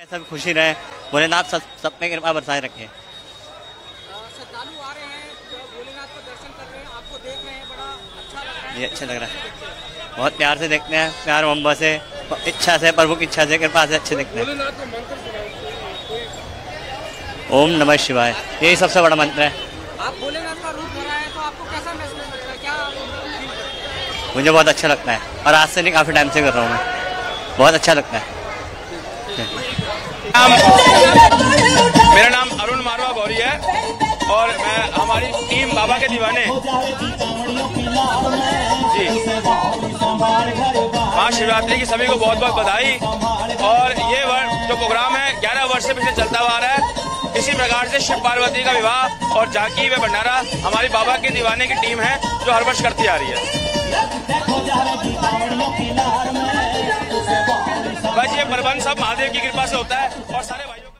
सब खुशी रहे, भोलेनाथ सब पे कृपा बरसाए रखे। श्रद्धालु आ रहे हैं, भोलेनाथ का दर्शन कर रहे हैं, आपको देख रहे हैं, बड़ा अच्छा लग रहा है। ये अच्छा लग रहा है, बहुत प्यार से देखते हैं, प्यार मोहब्बत से, इच्छा से, प्रभु की इच्छा से, कृपा से अच्छे देखते हैं। ओम नमः शिवाय, यही सबसे बड़ा मंत्र है। आप भोलेनाथ का रूप धरा है तो आपको कैसा महसूस होता है? क्या मुझे बहुत अच्छा लगता है और आज से नहीं, काफ़ी टाइम से कर रहा हूँ मैं, बहुत अच्छा लगता है। मेरा नाम अरुण मारवा गौरी है और मैं हमारी टीम बाबा के दीवाने जी महाशिवरात्रि की सभी को बहुत बहुत बधाई। और ये जो प्रोग्राम है 11 वर्ष से पीछे चलता हुआ आ रहा है। इसी प्रकार से शिव पार्वती का विवाह और झांकी व भंडारा हमारी बाबा के दीवाने की टीम है जो हर वर्ष करती आ रही है। बस ये प्रबंध सब महादेव की कृपा से होता है और सारे भाइयों।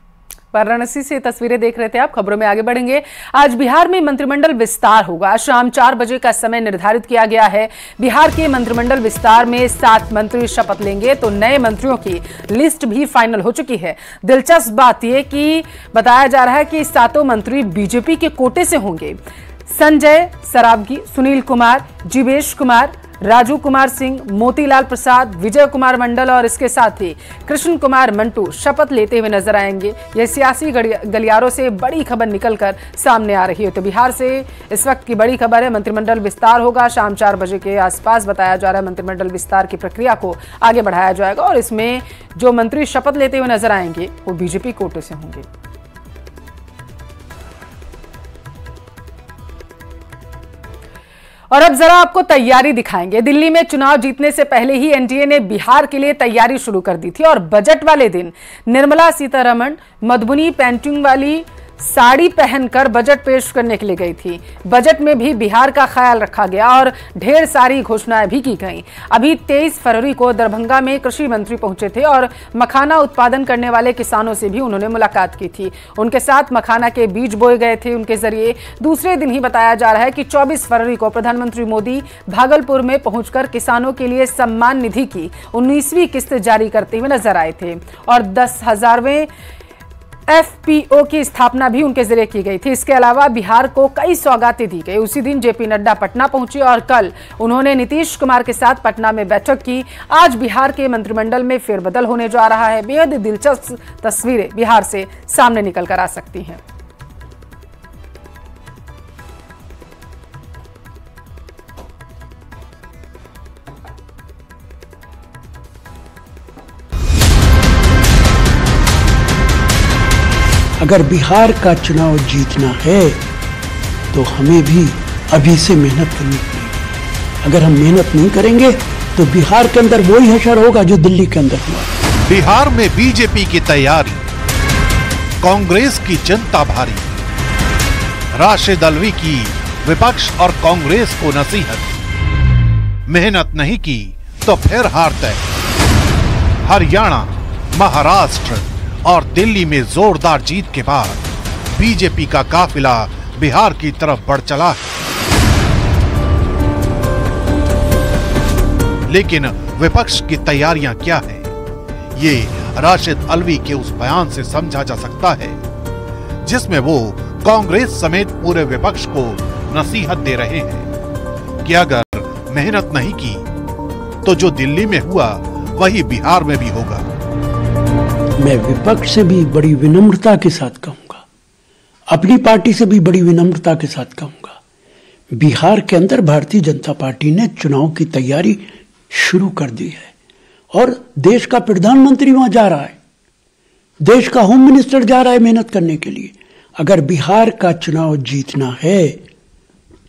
वाराणसी से तस्वीरें देख रहे थे आप। खबरों में आगे बढ़ेंगे। आज बिहार में मंत्रिमंडल विस्तार होगा। शाम 4 बजे का समय निर्धारित किया गया है। बिहार के मंत्रिमंडल विस्तार में 7 मंत्री शपथ लेंगे तो नए मंत्रियों की लिस्ट भी फाइनल हो चुकी है। दिलचस्प बात यह कि बताया जा रहा है कि 7 मंत्री बीजेपी के कोटे से होंगे। संजय सरावगी, सुनील कुमार, जीवेश कुमार, राजू कुमार सिंह, मोतीलाल प्रसाद, विजय कुमार मंडल और इसके साथ ही कृष्ण कुमार मंटू शपथ लेते हुए नजर आएंगे। यह सियासी गलियारों से बड़ी खबर निकलकर सामने आ रही है। तो बिहार से इस वक्त की बड़ी खबर है, मंत्रिमंडल विस्तार होगा। शाम 4 बजे के आसपास बताया जा रहा है मंत्रिमंडल विस्तार की प्रक्रिया को आगे बढ़ाया जाएगा और इसमें जो मंत्री शपथ लेते हुए नजर आएंगे वो बीजेपी कोटे से होंगे। और अब जरा आपको तैयारी दिखाएंगे। दिल्ली में चुनाव जीतने से पहले ही एनडीए ने बिहार के लिए तैयारी शुरू कर दी थी और बजट वाले दिन निर्मला सीतारमण मधुबनी पेंटिंग वाली साड़ी पहनकर बजट पेश करने के लिए गई थी। बजट में भी बिहार का ख्याल रखा गया और ढेर सारी घोषणाएं भी की गईं। अभी 23 फरवरी को दरभंगा में कृषि मंत्री पहुंचे थे और मखाना उत्पादन करने वाले किसानों से भी उन्होंने मुलाकात की थी। उनके साथ मखाना के बीज बोए गए थे उनके जरिए। दूसरे दिन ही बताया जा रहा है कि 24 फरवरी को प्रधानमंत्री मोदी भागलपुर में पहुंचकर किसानों के लिए सम्मान निधि की 19वीं किस्त जारी करते हुए नजर आए थे और 10,000वें एफपीओ की स्थापना भी उनके जरिए की गई थी। इसके अलावा बिहार को कई सौगातें दी गई। उसी दिन जेपी नड्डा पटना पहुंचे और कल उन्होंने नीतीश कुमार के साथ पटना में बैठक की। आज बिहार के मंत्रिमंडल में फेरबदल होने जा रहा है। बेहद दिलचस्प तस्वीरें बिहार से सामने निकल कर आ सकती हैं। अगर बिहार का चुनाव जीतना है तो हमें भी अभी से मेहनत करनी पड़ेगी। अगर हम मेहनत नहीं करेंगे तो बिहार के अंदर वही हशर होगा जो दिल्ली के अंदर हुआ। बिहार में बीजेपी की तैयारी, कांग्रेस की जनता भारी, राशिद अल्वी की विपक्ष और कांग्रेस को नसीहत, मेहनत नहीं की तो फिर हार तय। हरियाणा, महाराष्ट्र और दिल्ली में जोरदार जीत के बाद बीजेपी का काफिला बिहार की तरफ बढ़ चला है। लेकिन विपक्ष की तैयारियां क्या हैं? ये राशिद अल्वी के उस बयान से समझा जा सकता है जिसमें वो कांग्रेस समेत पूरे विपक्ष को नसीहत दे रहे हैं कि अगर मेहनत नहीं की तो जो दिल्ली में हुआ वही बिहार में भी होगा। मैं विपक्ष से भी बड़ी विनम्रता के साथ कहूंगा, अपनी पार्टी से भी बड़ी विनम्रता के साथ कहूंगा, बिहार के अंदर भारतीय जनता पार्टी ने चुनाव की तैयारी शुरू कर दी है और देश का प्रधानमंत्री वहां जा रहा है, देश का होम मिनिस्टर जा रहा है मेहनत करने के लिए। अगर बिहार का चुनाव जीतना है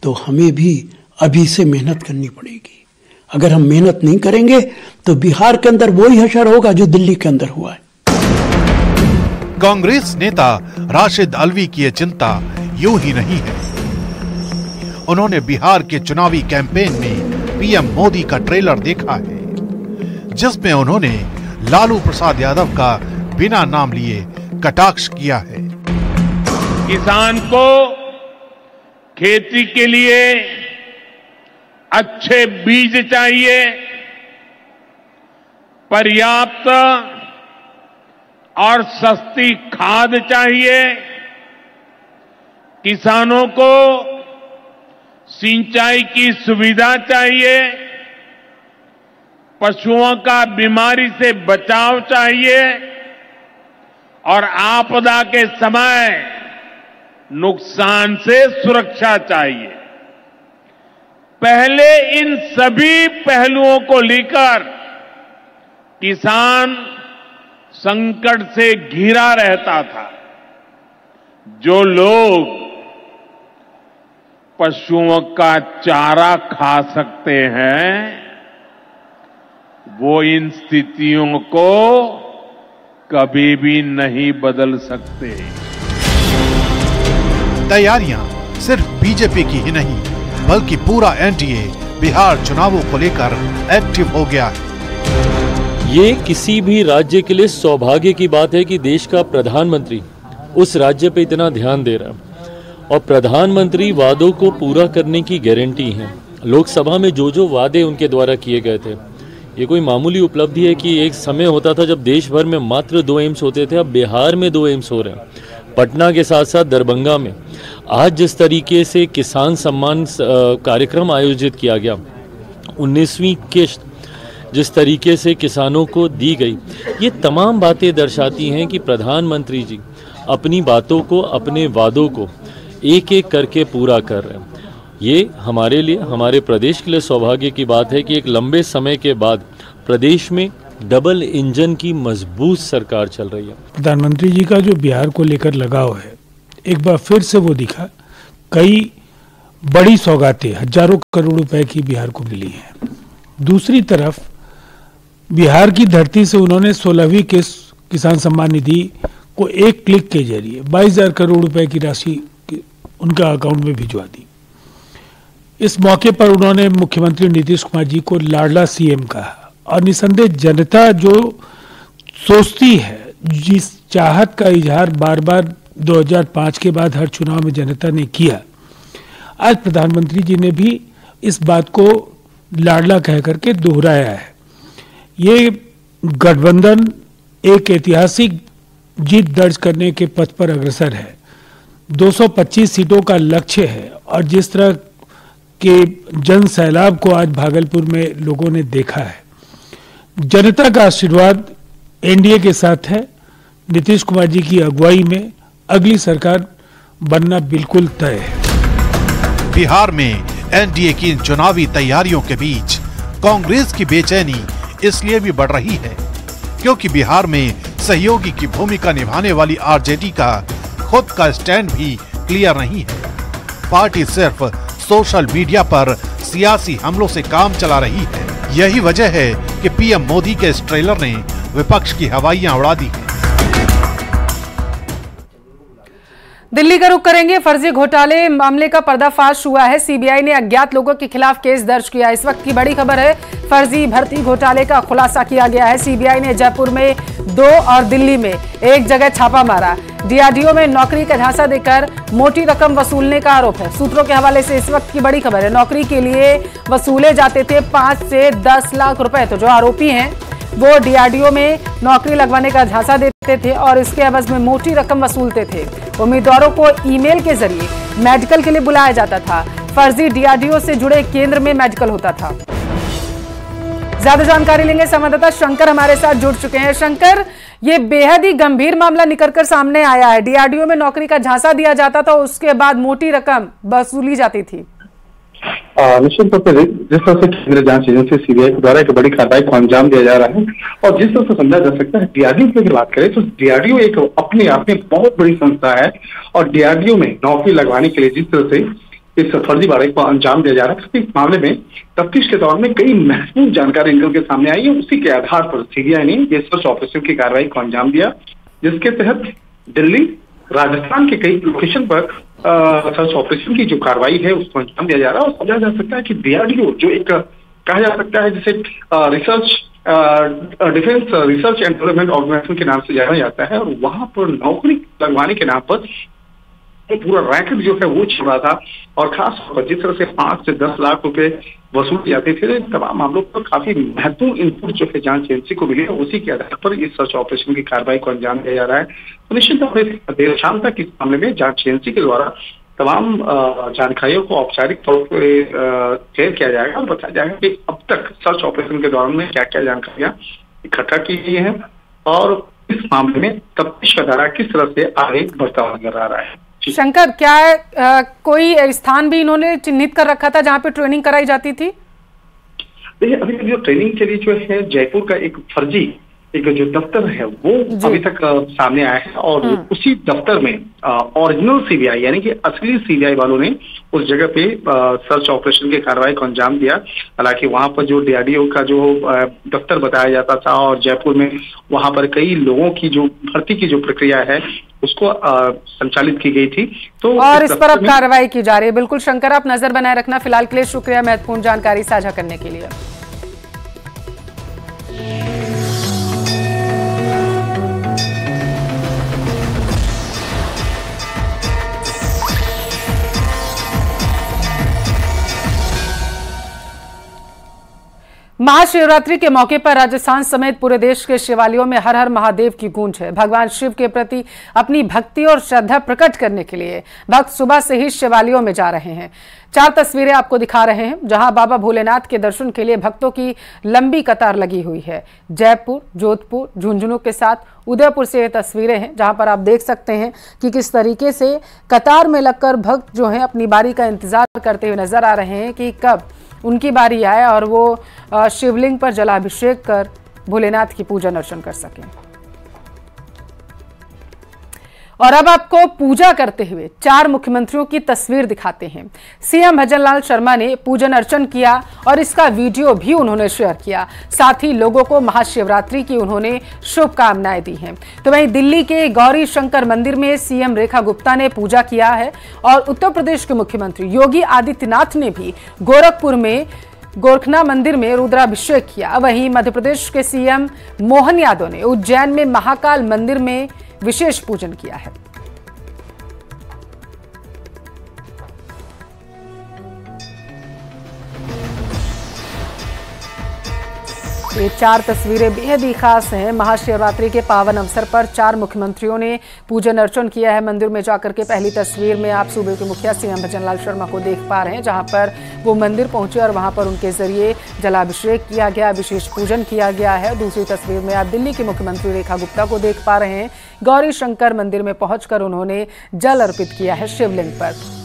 तो हमें भी अभी से मेहनत करनी पड़ेगी। अगर हम मेहनत नहीं करेंगे तो बिहार के अंदर वही हशर होगा जो दिल्ली के अंदर हुआ है। कांग्रेस नेता राशिद अल्वी की यह चिंता यूं ही नहीं है। उन्होंने बिहार के चुनावी कैंपेन में पीएम मोदी का ट्रेलर देखा है जिसमें उन्होंने लालू प्रसाद यादव का बिना नाम लिए कटाक्ष किया है। किसान को खेती के लिए अच्छे बीज चाहिए, पर्याप्त और सस्ती खाद चाहिए, किसानों को सिंचाई की सुविधा चाहिए, पशुओं का बीमारी से बचाव चाहिए और आपदा के समय नुकसान से सुरक्षा चाहिए। पहले इन सभी पहलुओं को लेकर किसान संकट से घिरा रहता था। जो लोग पशुओं का चारा खा सकते हैं, वो इन स्थितियों को कभी भी नहीं बदल सकते। तैयारियां सिर्फ बीजेपी की ही नहीं, बल्कि पूरा एनडीए बिहार चुनावों को लेकर एक्टिव हो गया है। ये किसी भी राज्य के लिए सौभाग्य की बात है कि देश का प्रधानमंत्री उस राज्य पे इतना ध्यान दे रहा है और प्रधानमंत्री वादों को पूरा करने की गारंटी है। लोकसभा में जो वादे उनके द्वारा किए गए थे, ये कोई मामूली उपलब्धि है कि एक समय होता था जब देश भर में मात्र 2 एम्स होते थे, अब बिहार में 2 एम्स हो रहे हैं। पटना के साथ साथ दरभंगा में आज जिस तरीके से किसान सम्मान कार्यक्रम आयोजित किया गया, 19वीं किश्त जिस तरीके से किसानों को दी गई, ये तमाम बातें दर्शाती हैं कि प्रधानमंत्री जी अपनी बातों को, अपने वादों को एक एक करके पूरा कर रहे हैं। ये हमारे लिए, हमारे प्रदेश के लिए सौभाग्य की बात है कि एक लंबे समय के बाद प्रदेश में डबल इंजन की मजबूत सरकार चल रही है। प्रधानमंत्री जी का जो बिहार को लेकर लगाव है, एक बार फिर से वो दिखा। कई बड़ी सौगातें, हजारों करोड़ रुपए की बिहार को मिली हैं। दूसरी तरफ बिहार की धरती से उन्होंने 16वीं किसान सम्मान निधि को एक क्लिक के जरिए 22,000 करोड़ रुपए की राशि उनका अकाउंट में भिजवा दी। इस मौके पर उन्होंने मुख्यमंत्री नीतीश कुमार जी को लाडला सीएम कहा और निसंदेह जनता जो सोचती है, जिस चाहत का इजहार बार बार 2005 के बाद हर चुनाव में जनता ने किया, आज प्रधानमंत्री जी ने भी इस बात को लाडला कह करके दोहराया है। ये गठबंधन एक ऐतिहासिक जीत दर्ज करने के पथ पर अग्रसर है। 225 सीटों का लक्ष्य है और जिस तरह के जन सैलाब को आज भागलपुर में लोगों ने देखा है, जनता का आशीर्वाद एनडीए के साथ है। नीतीश कुमार जी की अगुवाई में अगली सरकार बनना बिल्कुल तय है। बिहार में एनडीए की इन चुनावी तैयारियों के बीच कांग्रेस की बेचैनी इसलिए भी बढ़ रही है क्योंकि बिहार में सहयोगी की भूमिका निभाने वाली आरजेडी का खुद का स्टैंड भी क्लियर नहीं है। पार्टी सिर्फ सोशल मीडिया पर सियासी हमलों से काम चला रही है। यही वजह है कि पीएम मोदी के इस ट्रेलर ने विपक्ष की हवाइयां उड़ा दी हैं। दिल्ली का रुख करेंगे। फर्जी घोटाले मामले का पर्दाफाश हुआ है। सीबीआई ने अज्ञात लोगों के खिलाफ केस दर्ज किया। इस वक्त की बड़ी खबर है, फर्जी भर्ती घोटाले का खुलासा किया गया है। सीबीआई ने जयपुर में 2 और दिल्ली में 1 जगह छापा मारा। डीआरडीओ में नौकरी का झांसा देकर मोटी रकम वसूलने का आरोप है। सूत्रों के हवाले से इस वक्त की बड़ी खबर है, नौकरी के लिए वसूले जाते थे 5 से 10 लाख रुपए। तो जो आरोपी हैं वो डीआरडीओ में नौकरी लगवाने का झांसा देते थे और इसके एवज में मोटी रकम वसूलते थे। उम्मीदवारों को ईमेल के जरिए मेडिकल के लिए बुलाया जाता था। फर्जी डीआरडीओ से जुड़े केंद्र में मेडिकल होता था। ज्यादा जानकारी लेंगे, संवाददाता शंकर हमारे साथ जुड़ चुके हैं। शंकर, ये बेहद ही गंभीर मामला निकलकर सामने आया है। डीआरडीओ में नौकरी का झांसा दिया जाता था, उसके बाद मोटी रकम वसूली जाती थी। निश्चित तौर पर जिस तरह से केंद्रीय जांच एजेंसी सीबीआई के द्वारा एक बड़ी कार्रवाई को अंजाम दिया जा रहा है और जिस तरह से समझा जा सकता है, डीआरडीओ की अगर बात करें तो डीआरडीओ एक अपने आप में बहुत बड़ी संस्था है और डीआरडीओ में नौकरी लगवाने के लिए जिस तरह से इस फर्जीवाड़े को अंजाम दिया जा रहा है, इस मामले में तफ्तीश के दौरान में कई महत्वपूर्ण जानकारी निकल के सामने आई है। उसी के आधार पर सीबीआई ने ये सर्च ऑपरेशन की कार्रवाई को अंजाम दिया, जिसके तहत दिल्ली, राजस्थान के कई लोकेशन पर सर्च ऑपरेशन की जो कार्रवाई है उसको अंजाम दिया जा रहा है। और समझा जा सकता है कि डीआरडीओ जो एक कहा जा सकता है जिसे defence research and development organisation के नाम से जाना जाता है और वहां पर नौकरी लगवाने के नाम पर वो पूरा रैकेट जो है वो चल रहा था। और खास तौर पर जिस तरह से 5 से 10 लाख रुपए वसूल जाते थे, तमाम मामलों पर काफी महत्वपूर्ण इनपुट जो है जांच एजेंसी को मिली है, उसी के आधार पर इस सर्च ऑपरेशन की कार्रवाई को अंजाम दिया जा रहा है। तो निश्चित तौर पर देर शाम तक इस मामले में जांच एजेंसी के द्वारा तमाम जानकारियों को औपचारिक तौर पर शेयर किया जाएगा और बताया जाएगा कि अब तक सर्च ऑपरेशन के दौरान में क्या क्या जानकारियां इकट्ठा की गई हैं और इस मामले में तफ्तीश का दायरा किस तरह से आगे बढ़ता हुआ नजर आ रहा है। शंकर, क्या कोई स्थान भी इन्होंने चिन्हित कर रखा था जहां पे ट्रेनिंग कराई जाती थी? देखिए, अभी जो ट्रेनिंग के लिए जो है जयपुर का एक फर्जी एक जो दफ्तर है वो अभी तक सामने आया है और उसी दफ्तर में ओरिजिनल सीबीआई यानी कि असली सीबीआई वालों ने उस जगह पे सर्च ऑपरेशन की कार्रवाई को अंजाम दिया। हालांकि वहां पर जो डीआरडीओ का जो दफ्तर बताया जाता था और जयपुर में वहां पर कई लोगों की जो भर्ती की जो प्रक्रिया है उसको संचालित की गई थी। तो और इस पर अब कार्रवाई की जा रही है। बिल्कुल शंकर, आप नजर बनाए रखना। फिलहाल के लिए शुक्रिया महत्वपूर्ण जानकारी साझा करने के लिए। महाशिवरात्रि के मौके पर राजस्थान समेत पूरे देश के शिवालयों में हर हर महादेव की गूंज है। भगवान शिव के प्रति अपनी भक्ति और श्रद्धा प्रकट करने के लिए भक्त सुबह से ही शिवालयों में जा रहे हैं। 4 तस्वीरें आपको दिखा रहे हैं जहां बाबा भोलेनाथ के दर्शन के लिए भक्तों की लंबी कतार लगी हुई है। जयपुर, जोधपुर, झुंझुनू के साथ उदयपुर से ये तस्वीरें हैं जहां पर आप देख सकते हैं कि किस तरीके से कतार में लगकर भक्त जो हैं अपनी बारी का इंतजार करते हुए नजर आ रहे हैं कि कब उनकी बारी आए और वो शिवलिंग पर जलाभिषेक कर भोलेनाथ की पूजन अर्चन कर सकें। और अब आपको पूजा करते हुए 4 मुख्यमंत्रियों की तस्वीर दिखाते हैं। सीएम भजनलाल शर्मा ने पूजन अर्चन किया और इसका वीडियो भी उन्होंने शेयर किया। साथ ही लोगों को महाशिवरात्रि की उन्होंने शुभकामनाएं दी हैं। तो वहीं दिल्ली के गौरी शंकर मंदिर में सीएम रेखा गुप्ता ने पूजा किया है और उत्तर प्रदेश के मुख्यमंत्री योगी आदित्यनाथ ने भी गोरखपुर में गोरखनाथ मंदिर में रुद्राभिषेक किया। वहीं मध्य प्रदेश के सीएम मोहन यादव ने उज्जैन में महाकाल मंदिर में विशेष पूजन किया है। ये 4 तस्वीरें बेहद ही खास हैं। महाशिवरात्रि के पावन अवसर पर 4 मुख्यमंत्रियों ने पूजन अर्चन किया है मंदिर में जाकर के। पहली तस्वीर में आप सूबे के मुखिया सीएम भजनलाल शर्मा को देख पा रहे हैं जहां पर वो मंदिर पहुंचे और वहां पर उनके जरिए जलाभिषेक किया गया, विशेष पूजन किया गया है। दूसरी तस्वीर में आप दिल्ली की मुख्यमंत्री रेखा गुप्ता को देख पा रहे हैं। गौरी शंकर मंदिर में पहुंचकर उन्होंने जल अर्पित किया है शिवलिंग पर।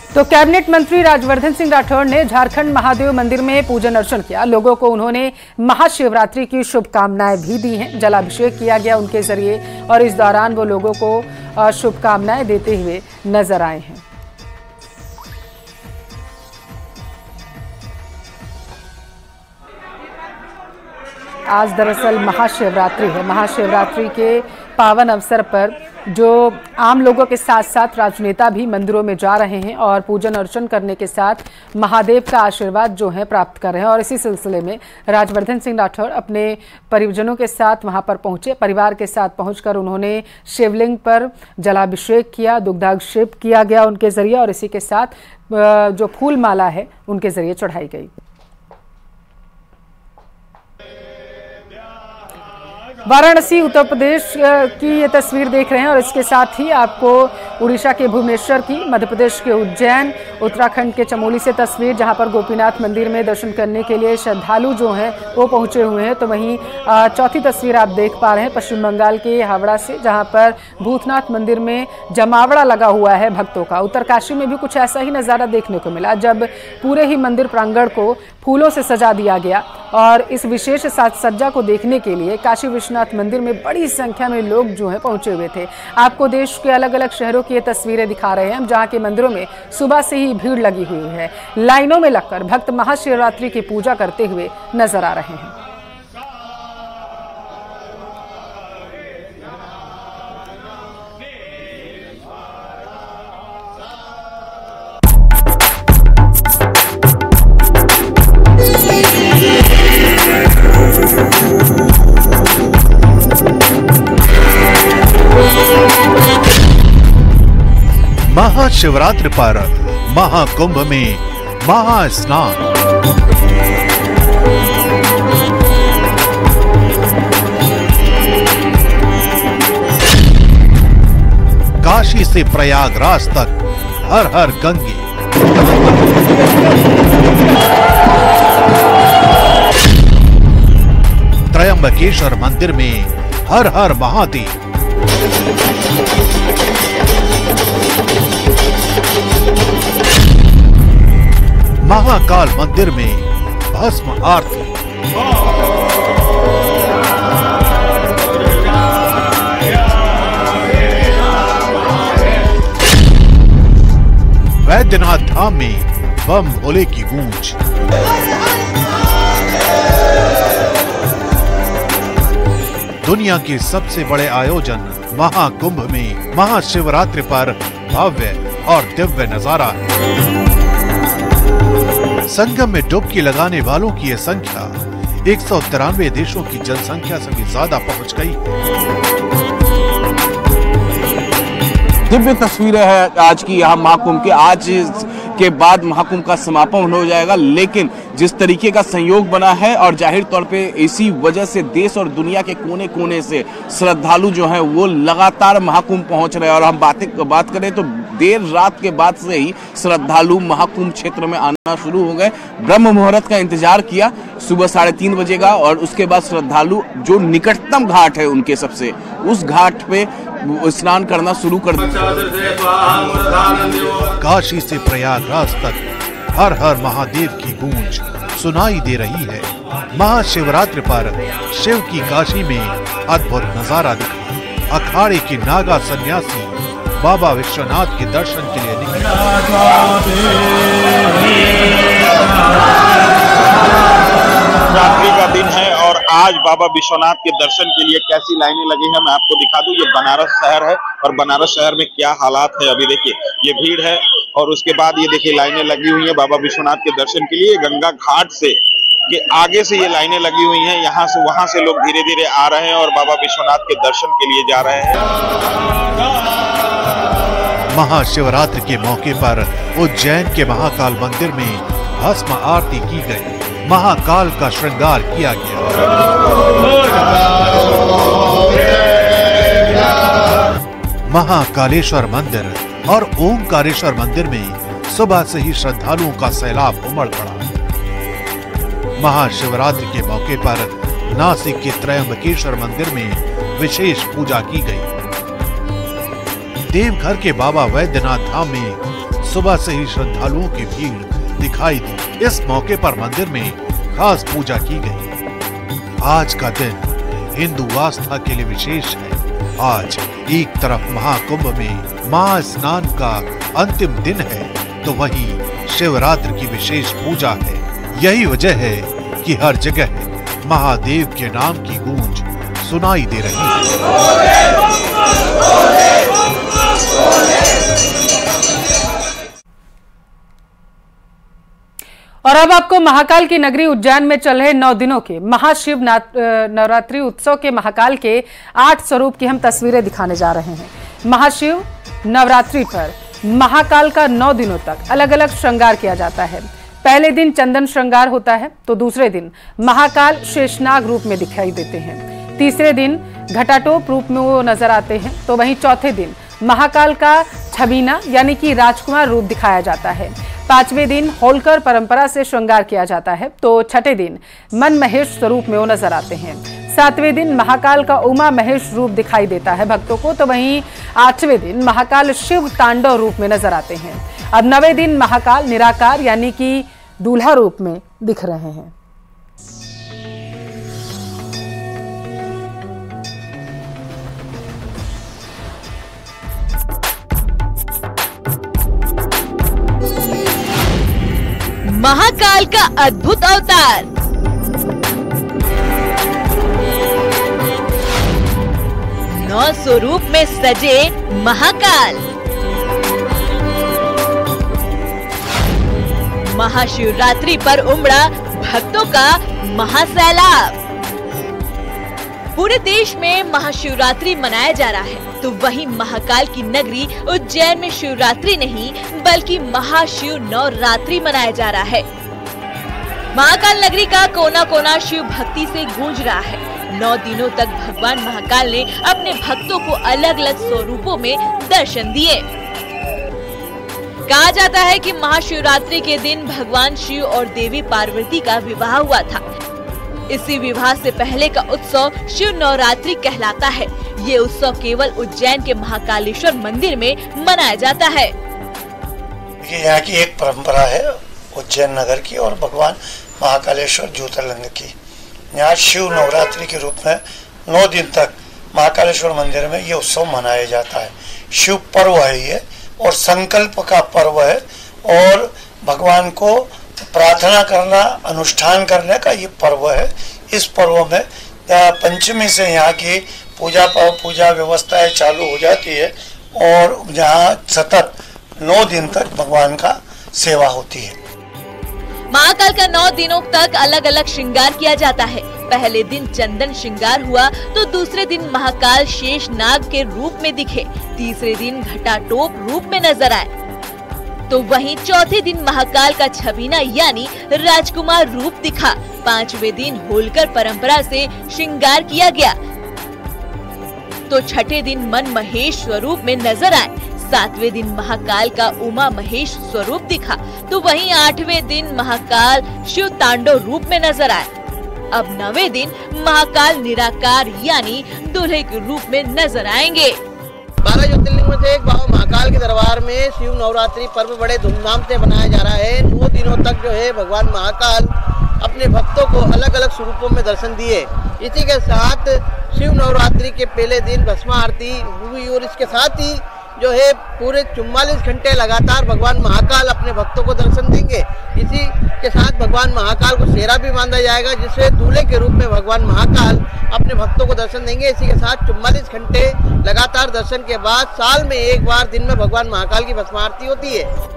तो कैबिनेट मंत्री राजवर्धन सिंह राठौड़ ने झारखंड महादेव मंदिर में पूजन अर्चन किया। लोगों को उन्होंने महाशिवरात्रि की शुभकामनाएं भी दी हैं। जलाभिषेक किया गया उनके जरिए और इस दौरान वो लोगों को शुभकामनाएं देते हुए नजर आए हैं। आज दरअसल महाशिवरात्रि है। महाशिवरात्रि के पावन अवसर पर जो आम लोगों के साथ साथ राजनेता भी मंदिरों में जा रहे हैं और पूजन अर्चन करने के साथ महादेव का आशीर्वाद जो है प्राप्त कर रहे हैं। और इसी सिलसिले में राजवर्धन सिंह राठौड़ अपने परिजनों के साथ वहां पर पहुंचे। परिवार के साथ पहुंचकर उन्होंने शिवलिंग पर जलाभिषेक किया, दुग्धाभिषेक किया गया उनके जरिए और इसी के साथ जो फूल माला है उनके जरिए चढ़ाई गई। वाराणसी उत्तर प्रदेश की ये तस्वीर देख रहे हैं और इसके साथ ही आपको उड़ीसा के भुवनेश्वर की, मध्य प्रदेश के उज्जैन, उत्तराखंड के चमोली से तस्वीर जहां पर गोपीनाथ मंदिर में दर्शन करने के लिए श्रद्धालु जो हैं वो पहुंचे हुए हैं। तो वहीं चौथी तस्वीर आप देख पा रहे हैं पश्चिम बंगाल के हावड़ा से जहां पर भूतनाथ मंदिर में जमावड़ा लगा हुआ है भक्तों का। उत्तरकाशी में भी कुछ ऐसा ही नज़ारा देखने को मिला जब पूरे ही मंदिर प्रांगण को फूलों से सजा दिया गया और इस विशेष साज सज्जा को देखने के लिए काशी विश्वनाथ मंदिर में बड़ी संख्या में लोग जो हैं पहुंचे हुए थे। आपको देश के अलग अलग शहरों की ये तस्वीरें दिखा रहे हैं जहां के मंदिरों में सुबह से ही भीड़ लगी हुई है। लाइनों में लगकर भक्त महाशिवरात्रि की पूजा करते हुए नजर आ रहे हैं। महाशिवरात्रि पर महाकुंभ में महास्नान। काशी से प्रयागराज तक हर हर गंगे। त्रयंबकेश्वर मंदिर में हर हर महादेव। महाकाल मंदिर में भस्म आरती। वैद्यनाथ धाम में बम भोले की गूंज। दुनिया के सबसे बड़े आयोजन महाकुंभ में महाशिवरात्रि पर भव्य और दिव्य नजारा। संगम में डुबकी लगाने वालों की यह संख्या 193 देशों की जनसंख्या से भी ज्यादा पहुंच गई। दिव्य तस्वीरें हैं आज की यहाँ महाकुंभ के। आज के बाद महाकुंभ का समापन हो जाएगा, लेकिन जिस तरीके का संयोग बना है और जाहिर तौर पे इसी वजह से देश और दुनिया के कोने कोने से श्रद्धालु जो हैं वो लगातार महाकुंभ पहुंच रहे हैं। और हम बात करें तो देर रात के बाद से ही श्रद्धालु महाकुंभ क्षेत्र में आना शुरू हो गए। ब्रह्म मुहूर्त का इंतजार किया सुबह 3:30 बजे का, और उसके बाद श्रद्धालु जो निकटतम घाट है उनके सबसे, उस घाट पे स्नान करना शुरू कर दिया। काशी से प्रयागराज तक हर हर महादेव की गूंज सुनाई दे रही है। महाशिवरात्रि पर शिव की काशी में अद्भुत नजारा दिखा। अखाड़े के नागा सन्यासी बाबा विश्वनाथ के दर्शन के लिए निकले। रात्रि का दिन है और आज बाबा विश्वनाथ के दर्शन के लिए कैसी लाइनें लगी हैं मैं आपको दिखा दूं। ये बनारस शहर है और बनारस शहर में क्या हालात है अभी देखिए। ये भीड़ है और उसके बाद ये देखिए लाइनें लगी हुई हैं बाबा विश्वनाथ के दर्शन के लिए। गंगा घाट से के आगे से ये लाइनें लगी हुई हैं, यहाँ से वहां से लोग धीरे धीरे आ रहे हैं और बाबा विश्वनाथ के दर्शन के लिए जा रहे हैं। महाशिवरात्रि के मौके पर उज्जैन के महाकाल मंदिर में भस्म आरती की गई। महाकाल का श्रृंगार किया गया। महाकालेश्वर मंदिर और ओंकारेश्वर मंदिर में सुबह से ही श्रद्धालुओं का सैलाब उमड़ पड़ा। महाशिवरात्रि के मौके पर नासिक के त्रयंबकेश्वर मंदिर में विशेष पूजा की गई। देवघर के बाबा वैद्यनाथ धाम में सुबह से ही श्रद्धालुओं की भीड़ दिखाई दी। इस मौके पर मंदिर में खास पूजा की गई। आज का दिन हिंदू आस्था के लिए विशेष है। आज एक तरफ महाकुंभ में महास्नान का अंतिम दिन है तो वहीं शिवरात्रि की विशेष पूजा है। यही वजह है कि हर जगह महादेव के नाम की गूंज सुनाई दे रही है। और अब आपको महाकाल की नगरी उज्जैन में चल रहे 9 दिनों के महाशिव नवरात्रि उत्सव के महाकाल के 8 स्वरूप की हम तस्वीरें दिखाने जा रहे हैं। महाशिव नवरात्रि पर महाकाल का 9 दिनों तक अलग अलग श्रृंगार किया जाता है। पहले दिन चंदन श्रृंगार होता है तो दूसरे दिन महाकाल शेषनाग रूप में दिखाई देते हैं। तीसरे दिन घटाटोप रूप में वो नजर आते हैं तो वहीं चौथे दिन महाकाल का छबीना यानी कि राजकुमार रूप दिखाया जाता है। 5वें दिन होलकर परंपरा से श्रृंगार किया जाता है तो छठे दिन मन महेश स्वरूप में वो नजर आते हैं। 7वें दिन महाकाल का उमा महेश रूप दिखाई देता है भक्तों को तो वहीं 8वें दिन महाकाल शिव तांडव रूप में नजर आते हैं। अब 9वें दिन महाकाल निराकार यानी कि दूल्हा रूप में दिख रहे हैं। महाकाल का अद्भुत अवतार, नौ स्वरूप में सजे महाकाल। महाशिवरात्रि पर उमड़ा भक्तों का महासैलाब। पूरे देश में महाशिवरात्रि मनाया जा रहा है। तो वहीं महाकाल की नगरी उज्जैन में शिवरात्रि नहीं बल्कि महाशिव नवरात्रि मनाया जा रहा है। महाकाल नगरी का कोना कोना शिव भक्ति से गूंज रहा है। 9 दिनों तक भगवान महाकाल ने अपने भक्तों को अलग अलग स्वरूपों में दर्शन दिए। कहा जाता है कि महाशिवरात्रि के दिन भगवान शिव और देवी पार्वती का विवाह हुआ था। इसी विवाह से पहले का उत्सव शिव नवरात्रि कहलाता है। ये उत्सव केवल उज्जैन के महाकालेश्वर मंदिर में मनाया जाता है। यहाँ की एक परंपरा है उज्जैन नगर की और भगवान महाकालेश्वर ज्योतिर्लिंग की। यहाँ शिव नवरात्रि के रूप में 9 दिन तक महाकालेश्वर मंदिर में ये उत्सव मनाया जाता है। शिव पर्व है ये और संकल्प का पर्व है और भगवान को प्रार्थना करना, अनुष्ठान करने का ये पर्व है। इस पर्व में पंचमी से यहाँ की पूजा व्यवस्थाएं चालू हो जाती है और यहाँ सतत 9 दिन तक भगवान का सेवा होती है। महाकाल का 9 दिनों तक अलग अलग श्रृंगार किया जाता है। पहले दिन चंदन श्रृंगार हुआ तो दूसरे दिन महाकाल शेष नाग के रूप में दिखे, तीसरे दिन घटाटोप रूप में नजर आए, तो वहीं चौथे दिन महाकाल का छबीना यानी राजकुमार रूप दिखा। 5वें दिन होलकर परंपरा से श्रृंगार किया गया तो छठे दिन मन महेश स्वरूप में नजर आए। 7वें दिन महाकाल का उमा महेश स्वरूप दिखा तो वहीं 8वें दिन महाकाल शिव तांडव रूप में नजर आए। अब 9वें दिन महाकाल निराकार यानी दूल्हे के रूप में नजर आएंगे। 12 ज्योतिर्लिंग में से एक बाबा महाकाल के दरबार में शिव नवरात्रि पर्व बड़े धूमधाम से मनाया जा रहा है। 9 दिनों तक जो है भगवान महाकाल अपने भक्तों को अलग अलग स्वरूपों में दर्शन दिए। इसी के साथ शिव नवरात्रि के पहले दिन भस्म आरती हुई और इसके साथ ही जो है पूरे 44 घंटे लगातार भगवान महाकाल अपने भक्तों को दर्शन देंगे। इसी के साथ भगवान महाकाल को सेहरा भी बांधा जाएगा जिससे दूल्हे के रूप में भगवान महाकाल अपने भक्तों को दर्शन देंगे। इसी के साथ 44 घंटे लगातार दर्शन के बाद साल में एक बार दिन में भगवान महाकाल की भस्म आरती होती है।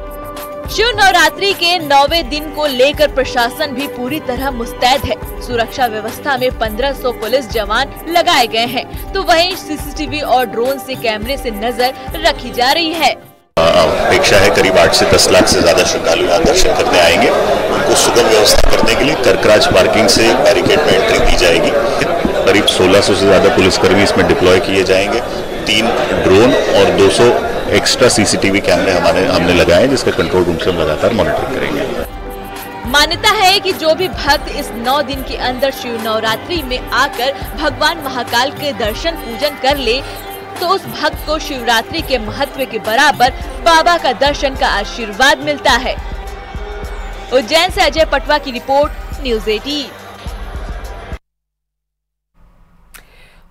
शिव नवरात्रि के 9वें दिन को लेकर प्रशासन भी पूरी तरह मुस्तैद है। सुरक्षा व्यवस्था में 1500 पुलिस जवान लगाए गए हैं तो वहीं सीसीटीवी और ड्रोन से कैमरे से नजर रखी जा रही है। अपेक्षा है करीब 8 से 10 लाख से ज्यादा श्रद्धालु यहाँ दर्शन करने आएंगे। उनको सुगम व्यवस्था करने के लिए कर्कराज पार्किंग से बैरिकेड में एंट्री दी जाएगी। करीब 1600 से ज्यादा पुलिसकर्मी इसमें डिप्लॉय किए जाएंगे। 3 ड्रोन और 200 एक्स्ट्रा सीसीटीवी कैमरे हमने लगाए हैं जिसका कंट्रोल रूम से हम लगातार मॉनिटरिंग करेंगे। मान्यता है कि जो भी भक्त इस 9 दिन के अंदर शिव नवरात्रि में आकर भगवान महाकाल के दर्शन पूजन कर ले तो उस भक्त को शिवरात्रि के महत्व के बराबर बाबा का दर्शन का आशीर्वाद मिलता है। उज्जैन से अजय पटवा की रिपोर्ट, न्यूज़ 18।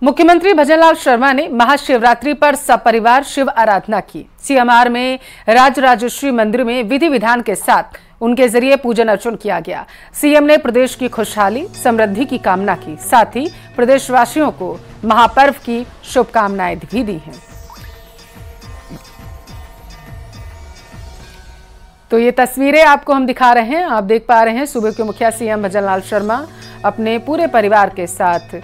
मुख्यमंत्री भजनलाल शर्मा ने महाशिवरात्रि पर सपरिवार शिव आराधना की। सीएमआर में राजराजेश्वरी मंदिर में विधि विधान के साथ उनके जरिए पूजन अर्चन किया गया। सीएम ने प्रदेश की खुशहाली समृद्धि की कामना की, साथ ही प्रदेशवासियों को महापर्व की शुभकामनाएं भी दी हैं। तो ये तस्वीरें आपको हम दिखा रहे हैं, आप देख पा रहे हैं सूबे के मुखिया सीएम भजनलाल शर्मा अपने पूरे परिवार के साथ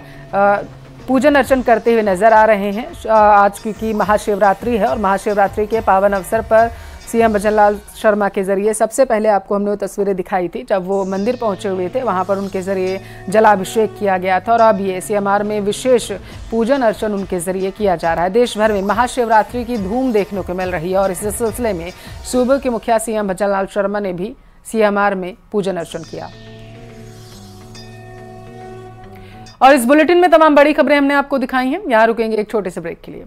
पूजन अर्चन करते हुए नजर आ रहे हैं। आज क्योंकि महाशिवरात्रि है और महाशिवरात्रि के पावन अवसर पर सीएम भजनलाल शर्मा के जरिए सबसे पहले आपको हमने वो तस्वीरें दिखाई थी जब वो मंदिर पहुंचे हुए थे, वहां पर उनके जरिए जलाभिषेक किया गया था और अब ये सीएमआर में विशेष पूजन अर्चन उनके जरिए किया जा रहा है। देश भर में महाशिवरात्रि की धूम देखने को मिल रही है और इस सिलसिले में सूबे के मुखिया सीएम भजनलाल शर्मा ने भी सीएमआर में पूजन अर्चन किया। और इस बुलेटिन में तमाम बड़ी खबरें हमने आपको दिखाई हैं। यहाँ रुकेंगे एक छोटे से ब्रेक के लिए।